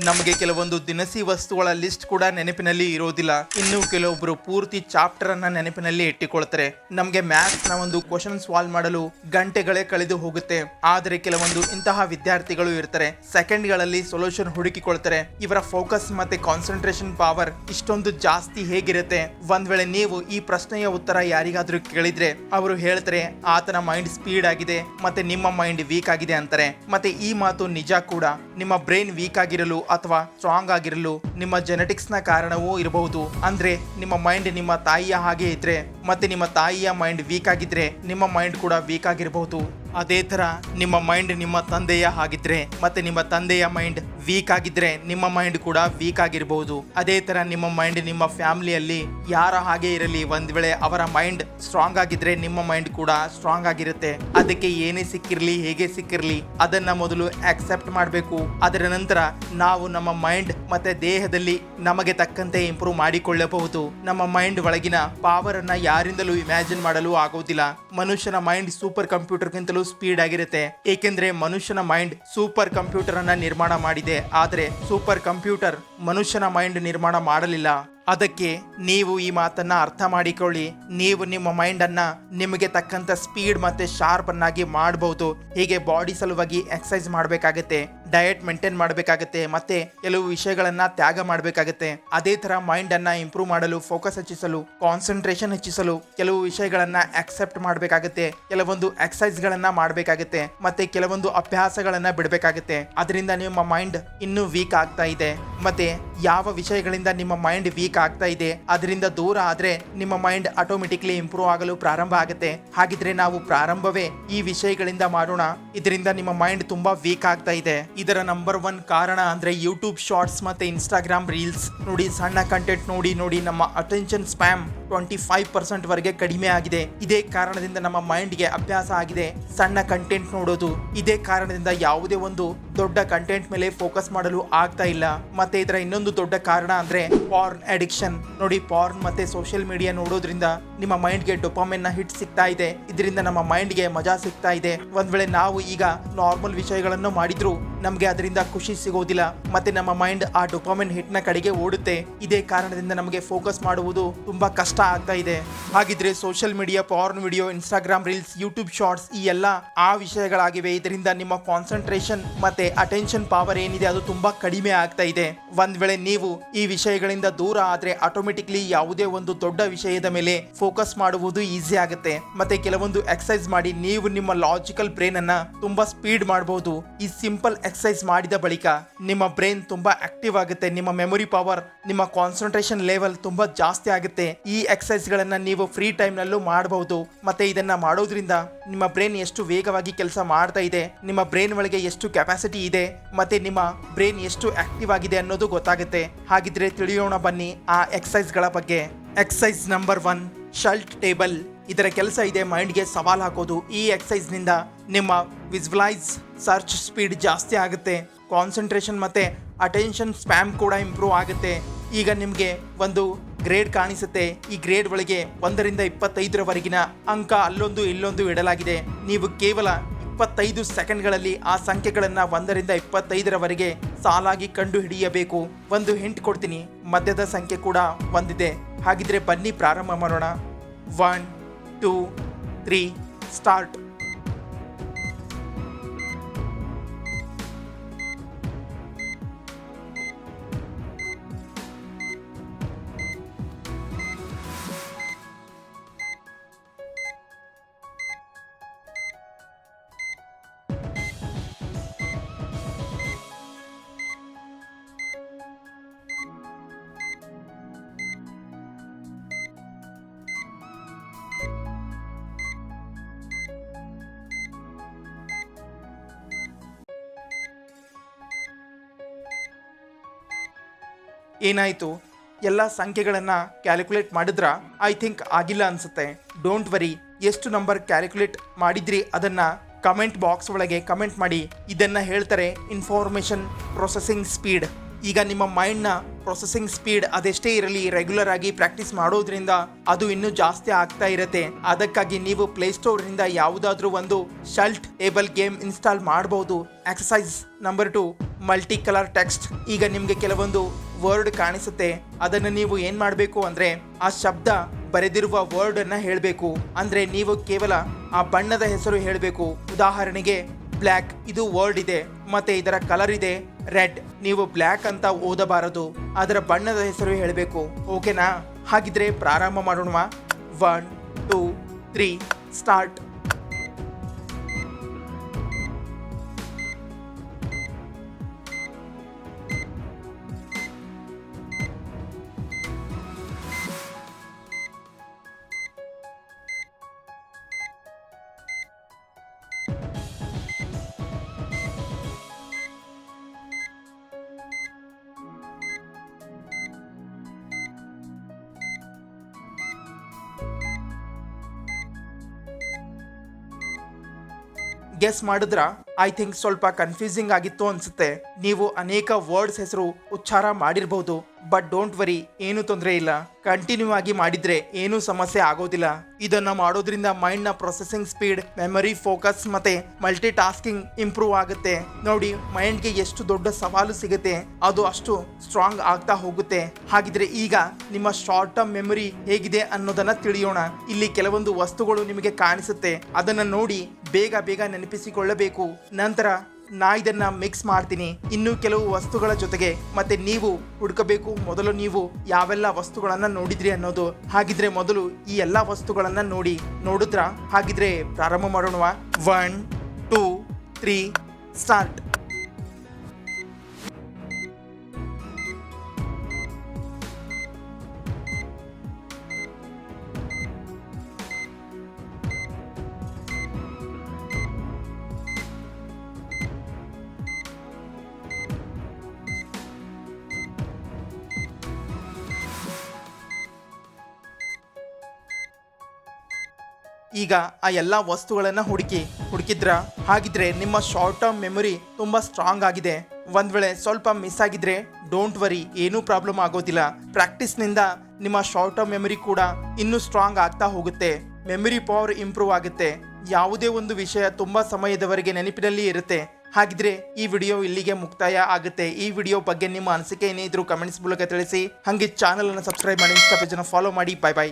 ನಮಗೆ ಕೆಲವೊಂದು ದಿನಸಿ ವಸ್ತುಗಳ ಲಿಸ್ಟ್ ಕೂಡ ನೆನಪಿನಲ್ಲಿ ಇರೋದಿಲ್ಲ. ಇನ್ನು ಕೆಲವೊಬ್ರು ಪೂರ್ತಿ ಚಾಪ್ಟರ್ ಅನ್ನ ನೆನಪಿನಲ್ಲಿ ಇಟ್ಟುಕೊಳ್ತಾರೆ. ನಮಗೆ ಮ್ಯಾಥ್ಸ್ ನ ಒಂದು ಕ್ವಶನ್ ಸಾಲ್ವ್ ಮಾಡಲು ಗಂಟೆಗಳೇ ಕಳೆದು ಹೋಗುತ್ತೆ. ಆದರೆ ಕೆಲವೊಂದು ಇಂತಹ ವಿದ್ಯಾರ್ಥಿಗಳು ಇರ್ತಾರೆ, ಸೆಕೆಂಡ್ಗಳಲ್ಲಿ ಸೊಲ್ಯೂಷನ್ ಹುಡುಕಿಕೊಳ್ತಾರೆ. ಇವರ ಫೋಕಸ್ ಮತ್ತೆ ಕಾನ್ಸಂಟ್ರೇಷನ್ ಪವರ್ ಇಷ್ಟೊಂದು ಜಾಸ್ತಿ ಹೇಗಿರುತ್ತೆ? ಒಂದ್ ವೇಳೆ ನೀವು ಈ ಪ್ರಶ್ನೆಯ ಉತ್ತರ ಯಾರಿಗಾದ್ರೂ ಕೇಳಿದ್ರೆ ಅವರು ಹೇಳ್ತಾರೆ ಆತನ ಮೈಂಡ್ ಸ್ಪೀಡ್ ಆಗಿದೆ ಮತ್ತೆ ನಿಮ್ಮ ಮೈಂಡ್ ವೀಕ್ ಆಗಿದೆ ಅಂತಾರೆ. ಮತ್ತೆ ಈ ಮಾತು ನಿಜ ಕೂಡ. ನಿಮ್ಮ ಬ್ರೈನ್ ವೀಕ್ ಆಗಿರಲು ಅಥವಾ ಸ್ಟ್ರಾಂಗ್ ಆಗಿರಲು ನಿಮ್ಮ ಜೆನೆಟಿಕ್ಸ್ ನ ಕಾರಣವೂ ಇರಬಹುದು. ಅಂದ್ರೆ ನಿಮ್ಮ ಮೈಂಡ್ ನಿಮ್ಮ ತಾಯಿಯ ಹಾಗೆ ಇದ್ರೆ ಮತ್ತೆ ನಿಮ್ಮ ತಾಯಿಯ ಮೈಂಡ್ ವೀಕ್ ಆಗಿದ್ರೆ ನಿಮ್ಮ ಮೈಂಡ್ ಕೂಡ ವೀಕ್ ಆಗಿರಬಹುದು. ಅದೇ ತರ ನಿಮ್ಮ ಮೈಂಡ್ ನಿಮ್ಮ ತಂದೆಯ ಹಾಗಿದ್ರೆ ಮತ್ತೆ ನಿಮ್ಮ ತಂದೆಯ ಮೈಂಡ್ ವೀಕ್ ಆಗಿದ್ರೆ ನಿಮ್ಮ ಮೈಂಡ್ ಕೂಡ ವೀಕ್ ಆಗಿರಬಹುದು. ಅದೇ ತರ ನಿಮ್ಮ ಮೈಂಡ್ ನಿಮ್ಮ ಫ್ಯಾಮಿಲಿಯಲ್ಲಿ ಯಾರ ಹಾಗೆ ಇರಲಿ, ಒಂದ್ ವೇಳೆ ಅವರ ಮೈಂಡ್ ಸ್ಟ್ರಾಂಗ್ ಆಗಿದ್ರೆ ನಿಮ್ಮ ಮೈಂಡ್ ಕೂಡ ಸ್ಟ್ರಾಂಗ್ ಆಗಿರುತ್ತೆ. ಅದಕ್ಕೆ ಏನೇ ಸಿಕ್ಕಿರ್ಲಿ ಹೇಗೆ ಸಿಕ್ಕಿರ್ಲಿ ಅದನ್ನ ಮೊದಲು ಆಕ್ಸೆಪ್ಟ್ ಮಾಡಬೇಕು. ಅದರ ನಂತರ ನಾವು ನಮ್ಮ ಮೈಂಡ್ ಮತ್ತೆ ದೇಹದಲ್ಲಿ ನಮಗೆ ತಕ್ಕಂತೆ ಇಂಪ್ರೂವ್ ಮಾಡಿಕೊಳ್ಳಬಹುದು. ನಮ್ಮ ಮೈಂಡ್ ಒಳಗಿನ ಪವರ್ ಅನ್ನ ಯಾರಿಂದಲೂ ಇಮ್ಯಾಜಿನ್ ಮಾಡಲು ಆಗೋದಿಲ್ಲ. ಮನುಷ್ಯನ ಮೈಂಡ್ ಸೂಪರ್ ಕಂಪ್ಯೂಟರ್ ಗಿಂತಲೂ ಸ್ಪೀಡ್ ಆಗಿರುತ್ತೆ. ಏಕೆಂದ್ರೆ ಮನುಷ್ಯನ ಮೈಂಡ್ ಸೂಪರ್ ಕಂಪ್ಯೂಟರ್ ಅನ್ನ ನಿರ್ಮಾಣ ಮಾಡಿದೆ, ಆದ್ರೆ ಸೂಪರ್ ಕಂಪ್ಯೂಟರ್ ಮನುಷ್ಯನ ಮೈಂಡ್ ನಿರ್ಮಾಣ ಮಾಡಲಿಲ್ಲ. ಅದಕ್ಕೆ ನೀವು ಈ ಮಾತನ್ನ ಅರ್ಥ ಮಾಡಿಕೊಳ್ಳಿ. ನೀವು ನಿಮ್ಮ ಮೈಂಡ್ ಅನ್ನ ನಿಮಗೆ ತಕ್ಕಂತ ಸ್ಪೀಡ್ ಮತ್ತೆ ಶಾರ್ಪ್ ಅನ್ನಾಗಿ ಮಾಡಬಹುದು. ಹೀಗೆ ಬಾಡಿ ಸಲುವಾಗಿ ಎಕ್ಸರ್ಸೈಸ್ ಮಾಡಬೇಕಾಗತ್ತೆ, ಡಯಟ್ ಮೇಂಟೈನ್ ಮಾಡಬೇಕಾಗತ್ತೆ, ಮತ್ತೆ ಕೆಲವು ವಿಷಯಗಳನ್ನ ತ್ಯಾಗ ಮಾಡಬೇಕಾಗತ್ತೆ. ಅದೇ ತರ ಮೈಂಡ್ ಅನ್ನ ಇಂಪ್ರೂವ್ ಮಾಡಲು, ಫೋಕಸ್ ಹೆಚ್ಚಿಸಲು, ಕಾನ್ಸಂಟ್ರೇಷನ್ ಹೆಚ್ಚಿಸಲು ಕೆಲವು ವಿಷಯಗಳನ್ನ ಅಕ್ಸೆಪ್ಟ್ ಮಾಡಬೇಕಾಗತ್ತೆ, ಕೆಲವೊಂದು ಎಕ್ಸರ್ಸೈಸ್ ಗಳನ್ನ ಮಾಡಬೇಕಾಗತ್ತೆ, ಮತ್ತೆ ಕೆಲವೊಂದು ಅಭ್ಯಾಸಗಳನ್ನ ಬಿಡಬೇಕಾಗತ್ತೆ. ಅದರಿಂದ ನಿಮ್ಮ ಮೈಂಡ್ ಇನ್ನೂ ವೀಕ್ ಆಗ್ತಾ ಇದೆ. ಮತ್ತೆ ಯಾವ ವಿಷಯಗಳಿಂದ ನಿಮ್ಮ ಮೈಂಡ್ ವೀಕ್ ಆಗ್ತಾ ಇದೆ ಅದರಿಂದ ದೂರ ಆದ್ರೆ ನಿಮ್ಮ ಮೈಂಡ್ ಆಟೋಮೆಟಿಕ್ಲಿ ಇಂಪ್ರೂವ್ ಆಗಲು ಪ್ರಾರಂಭ ಆಗುತ್ತೆ. ಹಾಗಿದ್ರೆ ನಾವು ಪ್ರಾರಂಭವೇ ಈ ವಿಷಯಗಳಿಂದ ಮಾಡೋಣ. ಇದರಿಂದ ನಿಮ್ಮ ಮೈಂಡ್ ತುಂಬಾ ವೀಕ್ ಆಗ್ತಾ ಇದೆ. ಇದರ ನಂಬರ್ 1 ಕಾರಣ ಅಂದ್ರೆ ಯೂಟ್ಯೂಬ್ ಶಾರ್ಟ್ಸ್ ಮತ್ತೆ ಇನ್ಸ್ಟಾಗ್ರಾಮ್ ರೀಲ್ಸ್ ನೋಡಿ. ಸಣ್ಣ ಕಂಟೆಂಟ್ ನೋಡಿ ನೋಡಿ ನಮ್ಮ ಅಟೆನ್ಷನ್ ಸ್ಪ್ಯಾಮ್ 25% ವರೆಗೆ ಕಡಿಮೆ ಆಗಿದೆ. ಇದೇ ಕಾರಣದಿಂದ ನಮ್ಮ ಮೈಂಡ್ಗೆ ಅಭ್ಯಾಸ ಆಗಿದೆ ಸಣ್ಣ ಕಂಟೆಂಟ್ ನೋಡೋದು. ಇದೇ ಕಾರಣದಿಂದ ಯಾವುದೇ ಒಂದು ದೊಡ್ಡ ಕಂಟೆಂಟ್ ಮೇಲೆ ಫೋಕಸ್ ಮಾಡಲು ಆಗ್ತಾ ಇಲ್ಲ. ಮತ್ತೆ ಇದರ ಇನ್ನೊಂದು ದೊಡ್ಡ ಕಾರಣ ಅಂದ್ರೆ ಪಾರ್ನ್ ಅಡಿಕ್ಷನ್ ನೋಡಿ. ಪಾರ್ನ್ ಮತ್ತೆ ಸೋಷಿಯಲ್ ಮೀಡಿಯಾ ನೋಡೋದ್ರಿಂದ ನಿಮ್ಮ ಮೈಂಡ್ಗೆ ಡೋಪಾಮಿನ್ ನ ಹಿಟ್ ಸಿಗ್ತಾ ಇದೆ. ಇದರಿಂದ ನಮ್ಮ ಮೈಂಡ್ಗೆ ಮಜಾ ಸಿಗ್ತಾ ಇದೆ. ಒಂದ್ ವೇಳೆ ನಾವು ಈಗ ನಾರ್ಮಲ್ ವಿಷಯಗಳನ್ನು ಮಾಡಿದ್ರು ನಮ್ಗೆ ಅದರಿಂದ ಖುಷಿ ಸಿಗೋದಿಲ್ಲ. ಮತ್ತೆ ನಮ್ಮ ಮೈಂಡ್ ಆ ಡೋಪಾಮಿನ್ ಹಿಟ್ ನ ಕಡೆಗೆ ಓಡುತ್ತೆ. ಇದೇ ಕಾರಣದಿಂದ ನಮಗೆ ಫೋಕಸ್ ಮಾಡುವುದು ತುಂಬಾ ಕಷ್ಟ ಆಗ್ತಾ ಇದೆ. ಹಾಗಿದ್ರೆ social media, porn video, Instagram reels, YouTube shorts ಈ ಎಲ್ಲ ಆ ವಿಷಯಗಳಾಗಿವೆ. ಇದರಿಂದ ನಿಮ್ಮ ಕಾನ್ಸಂಟ್ರೇಷನ್ ಮತ್ತೆ ಅಟೆನ್ಷನ್ ಪವರ್ ಏನಿದೆ ಅದು ತುಂಬಾ ಕಡಿಮೆ ಆಗ್ತಾ ಇದೆ. ಒಂದ್ ವೇಳೆ ನೀವು ಈ ವಿಷಯಗಳಿಂದ ದೂರ ಆದ್ರೆ ಆಟೋಮೆಟಿಕ್ಲಿ ಯಾವುದೇ ಒಂದು ದೊಡ್ಡ ವಿಷಯದ ಮೇಲೆ ಫೋಕಸ್ ಮಾಡುವುದು ಈಸಿ ಆಗುತ್ತೆ. ಮತ್ತೆ ಕೆಲವೊಂದು ಎಕ್ಸರ್ಸೈಸ್ ಮಾಡಿ ನೀವು ನಿಮ್ಮ ಲಾಜಿಕಲ್ ಬ್ರೈನ್ ಅನ್ನ ತುಂಬಾ ಸ್ಪೀಡ್ ಮಾಡಬಹುದು. ಈ ಸಿಂಪಲ್ ಎಕ್ಸರ್ಸೈಸ್ ಮಾಡಿದ ಬಳಿಕ ನಿಮ್ಮ ಬ್ರೈನ್ ತುಂಬಾ ಆಕ್ಟಿವ್ ಆಗುತ್ತೆ. ನಿಮ್ಮ ಮೆಮೊರಿ ಪವರ್, ನಿಮ್ಮ ಕಾನ್ಸಂಟ್ರೇಷನ್ ಲೆವೆಲ್ ತುಂಬಾ ಜಾಸ್ತಿ ಆಗುತ್ತೆ. ಈ ಎಕ್ಸರ್ಸೈಸ್ ಗಳನ್ನ ನೀವು ಫ್ರೀ ಟೈಮ್ ನಲ್ಲೂ ಮಾಡಬಹುದು. ಮತ್ತೆ ಇದನ್ನ ಮಾಡೋದ್ರಿಂದ ನಿಮ್ಮ ಬ್ರೈನ್ ಎಷ್ಟು ವೇಗವಾಗಿ ಕೆಲಸ ಮಾಡ್ತಾ ಇದೆ, ನಿಮ್ಮ ಬ್ರೈನ್ ಒಳಗೆ ಎಷ್ಟು ಕೆಪಾಸಿಟಿ ಇದೆ, ಮತ್ತೆ ನಿಮ್ಮ ಬ್ರೈನ್ ಎಷ್ಟು ಆಕ್ಟಿವ್ ಆಗಿದೆ ಅನ್ನೋದು ಗೊತ್ತಾಗುತ್ತೆ. ಹಾಗಿದ್ರೆ ತಿಳಿಯೋಣ ಬನ್ನಿ ಆ ಎಕ್ಸರ್ಸೈಸ್ ಗಳ ಬಗ್ಗೆ. Exercise number 1 shirt table. ಇದರ ಕೆಲಸ ಇದೆ ಮೈಂಡ್ಗೆ ಸವಾಲ್ ಹಾಕೋದು. ಈ ಎಕ್ಸರ್ಸೈಸ್ ನಿಂದ ನಿಮ್ಮ ವಿಜುವಲೈಸ್ ಸರ್ಚ್ ಸ್ಪೀಡ್ ಜಾಸ್ತಿ ಆಗುತ್ತೆ. ಕಾನ್ಸಂಟ್ರೇಷನ್ ಮತ್ತೆ ಅಟೆನ್ಷನ್ ಸ್ಪ್ಯಾಮ್ ಕೂಡ ಇಂಪ್ರೂವ್ ಆಗುತ್ತೆ. ಈಗ ನಿಮಗೆ ಒಂದು ಗ್ರೇಡ್ ಕಾಣಿಸುತ್ತೆ. ಈ ಗ್ರೇಡ್ ಒಳಗೆ 1 ರಿಂದ 25ರವರೆಗಿನ ಅಂಕ ಅಲ್ಲೊಂದು ಇಲ್ಲೊಂದು ಇಡಲಾಗಿದೆ. ನೀವು ಕೇವಲ 25 ಸೆಕೆಂಡ್ಗಳಲ್ಲಿ ಆ ಸಂಖ್ಯೆಗಳನ್ನು 1 ರಿಂದ 25ರವರೆಗೆ ಸಾಲಾಗಿ ಕಂಡು ಹಿಡಿಯಬೇಕು. ಒಂದು ಹಿಂಟ್ ಕೊಡ್ತೀನಿ, ಮಧ್ಯದ ಸಂಖ್ಯೆ ಕೂಡ ಒಂದಿದೆ. ಹಾಗಿದ್ರೆ ಬನ್ನಿ ಪ್ರಾರಂಭ ಮಾಡೋಣ. 1 2 3 ಸ್ಟಾರ್ಟ್. ಏನಾಯಿತು? ಎಲ್ಲ ಸಂಖ್ಯೆಗಳನ್ನು ಕ್ಯಾಲ್ಕುಲೇಟ್ ಮಾಡಿದ್ರ? ಐ ಥಿಂಕ್ ಆಗಿಲ್ಲ ಅನ್ಸುತ್ತೆ. Don't worry. ಎಷ್ಟು ನಂಬರ್ ಕ್ಯಾಲ್ಕುಲೇಟ್ ಮಾಡಿದ್ರಿ ಅದನ್ನು ಕಮೆಂಟ್ ಬಾಕ್ಸ್ ಒಳಗೆ ಕಮೆಂಟ್ ಮಾಡಿ. ಇದನ್ನು ಹೇಳ್ತಾರೆ ಇನ್ಫಾರ್ಮೇಷನ್ ಪ್ರೊಸೆಸಿಂಗ್ ಸ್ಪೀಡ್. ಈಗ ನಿಮ್ಮ ಮೈಂಡ್ನ ಪ್ರೊಸೆಸಿಂಗ್ ಸ್ಪೀಡ್ ಅದೆಷ್ಟೇ ಇರಲಿ, ರೆಗ್ಯುಲರ್ ಆಗಿ ಪ್ರಾಕ್ಟೀಸ್ ಮಾಡೋದ್ರಿಂದ ಅದು ಇನ್ನೂ ಜಾಸ್ತಿ ಆಗ್ತಾ ಇರುತ್ತೆ. ಅದಕ್ಕಾಗಿ ನೀವು ಪ್ಲೇಸ್ಟೋರ್ನಿಂದ ಯಾವುದಾದ್ರೂ ಒಂದು ಶಲ್ಟ್ ಟೇಬಲ್ ಗೇಮ್ ಇನ್ಸ್ಟಾಲ್ ಮಾಡಬಹುದು. Exercise number 2 multi colour text. ಈಗ ನಿಮಗೆ ಕೆಲವೊಂದು ವರ್ಡ್ ಕಾಣಿಸುತ್ತೆ, ಅದನ್ನು ನೀವು ಏನ್ ಮಾಡಬೇಕು ಅಂದ್ರೆ ಆ ಶಬ್ದ ಬರೆದಿರುವ ವರ್ಡ್ ಅನ್ನ ಹೇಳಬೇಕು. ಅಂದ್ರೆ ನೀವು ಕೇವಲ ಆ ಬಣ್ಣದ ಹೆಸರು ಹೇಳಬೇಕು. ಉದಾಹರಣೆಗೆ ಬ್ಲ್ಯಾಕ್, ಇದು ವರ್ಡ್ ಇದೆ ಮತ್ತೆ ಇದರ ಕಲರ್ ಇದೆ ರೆಡ್. ನೀವು ಬ್ಲ್ಯಾಕ್ ಅಂತ ಓದಬಾರದು, ಅದರ ಬಣ್ಣದ ಹೆಸರು ಹೇಳಬೇಕು. ಓಕೆನಾ? ಹಾಗಿದ್ರೆ ಪ್ರಾರಂಭ ಮಾಡೋಣ. 1 2 3 ಸ್ಟಾರ್ಟ್. ಗೆಸ್ ಮಾಡಿದ್ರ? ಐ ಥಿಂಕ್ ಸ್ವಲ್ಪ ಕನ್ಫ್ಯೂಸಿಂಗ್ ಆಗಿತ್ತು ಅನ್ಸುತ್ತೆ. ನೀವು ಅನೇಕ ವರ್ಡ್ಸ್ ಹೆಸರು ಉಚ್ಚಾರ ಮಾಡಿರಬಹುದು, ಬಟ್ ಡೋಂಟ್ ವರಿ, ಏನು ತೊಂದರೆ ಇಲ್ಲ. ಕಂಟಿನ್ಯೂ ಆಗಿ ಮಾಡಿದ್ರೆ ಏನೂ ಸಮಸ್ಯೆ ಆಗೋದಿಲ್ಲ. ಇದನ್ನ ಮಾಡೋದ್ರಿಂದ ಮೈಂಡ್ ನ ಪ್ರೊಸೆಸಿಂಗ್ ಸ್ಪೀಡ್, ಮೆಮೊರಿ, ಫೋಕಸ್ ಮತ್ತೆ ಮಲ್ಟಿ ಟಾಸ್ಕಿಂಗ್ ಇಂಪ್ರೂವ್ ಆಗುತ್ತೆ. ನೋಡಿ, ಮೈಂಡ್ಗೆ ಎಷ್ಟು ದೊಡ್ಡ ಸವಾಲು ಸಿಗುತ್ತೆ, ಅದು ಅಷ್ಟು ಸ್ಟ್ರಾಂಗ್ ಆಗ್ತಾ ಹೋಗುತ್ತೆ. ಹಾಗಿದ್ರೆ ಈಗ ನಿಮ್ಮ ಶಾರ್ಟ್ ಟರ್ಮ್ ಮೆಮೊರಿ ಹೇಗಿದೆ ಅನ್ನೋದನ್ನ ತಿಳಿಯೋಣ. ಇಲ್ಲಿ ಕೆಲವೊಂದು ವಸ್ತುಗಳು ನಿಮಗೆ ಕಾಣಿಸುತ್ತೆ, ಅದನ್ನ ನೋಡಿ ಬೇಗ ಬೇಗ ನೆನಪಿಸಿಕೊಳ್ಳಬೇಕು. ನಂತರ ನಾ ಇದನ್ನ ಮಿಕ್ಸ್ ಮಾಡ್ತೀನಿ ಇನ್ನೂ ಕೆಲವು ವಸ್ತುಗಳ ಜೊತೆಗೆ, ಮತ್ತೆ ನೀವು ಹುಡುಕಬೇಕು ಮೊದಲು ನೀವು ಯಾವೆಲ್ಲ ವಸ್ತುಗಳನ್ನ ನೋಡಿದ್ರಿ ಅನ್ನೋದು. ಹಾಗಿದ್ರೆ ಮೊದಲು ಈ ಎಲ್ಲಾ ವಸ್ತುಗಳನ್ನ ನೋಡಿದ್ರ? ಹಾಗಿದ್ರೆ ಪ್ರಾರಂಭ ಮಾಡೋಣ. 1 2 3 ಸ್ಟಾರ್ಟ್. ಈಗ ಆ ಎಲ್ಲ ವಸ್ತುಗಳನ್ನ ಹುಡುಕಿದ್ರ? ಹಾಗಿದ್ರೆ ನಿಮ್ಮ ಶಾರ್ಟ್ ಟರ್ಮ್ ಮೆಮೊರಿ ತುಂಬಾ ಸ್ಟ್ರಾಂಗ್ ಆಗಿದೆ. ಒಂದ್ ವೇಳೆ ಸ್ವಲ್ಪ ಮಿಸ್ ಆಗಿದ್ರೆ ಡೋಂಟ್ ವರಿ, ಏನೂ ಪ್ರಾಬ್ಲಮ್ ಆಗೋದಿಲ್ಲ. ಪ್ರಾಕ್ಟೀಸ್ನಿಂದ ನಿಮ್ಮ ಶಾರ್ಟ್ ಟರ್ಮ್ ಮೆಮೊರಿ ಕೂಡ ಇನ್ನೂ ಸ್ಟ್ರಾಂಗ್ ಆಗ್ತಾ ಹೋಗುತ್ತೆ. ಮೆಮೊರಿ ಪವರ್ ಇಂಪ್ರೂವ್ ಆಗುತ್ತೆ. ಯಾವುದೇ ಒಂದು ವಿಷಯ ತುಂಬಾ ಸಮಯದವರೆಗೆ ನೆನಪಿನಲ್ಲಿ ಇರುತ್ತೆ. ಹಾಗಿದ್ರೆ ಈ ವಿಡಿಯೋ ಇಲ್ಲಿಗೆ ಮುಕ್ತಾಯ ಆಗುತ್ತೆ. ಈ ವಿಡಿಯೋ ಬಗ್ಗೆ ನಿಮ್ಮ ಅನಿಸಿಕೆ ಏನೇ ಇದ್ರೂ ಕಮೆಂಟ್ಸ್ ಮೂಲಕ ತಿಳಿಸಿ. ಹಾಗೆ ಚಾನಲ್ ಅನ್ನು ಸಬ್ಸ್ಕ್ರೈಬ್ ಮಾಡಿ, ಇನ್ಸ್ಟಾ ಪೇಜ್ ಅನ್ನು ಫಾಲೋ ಮಾಡಿ. Bye bye.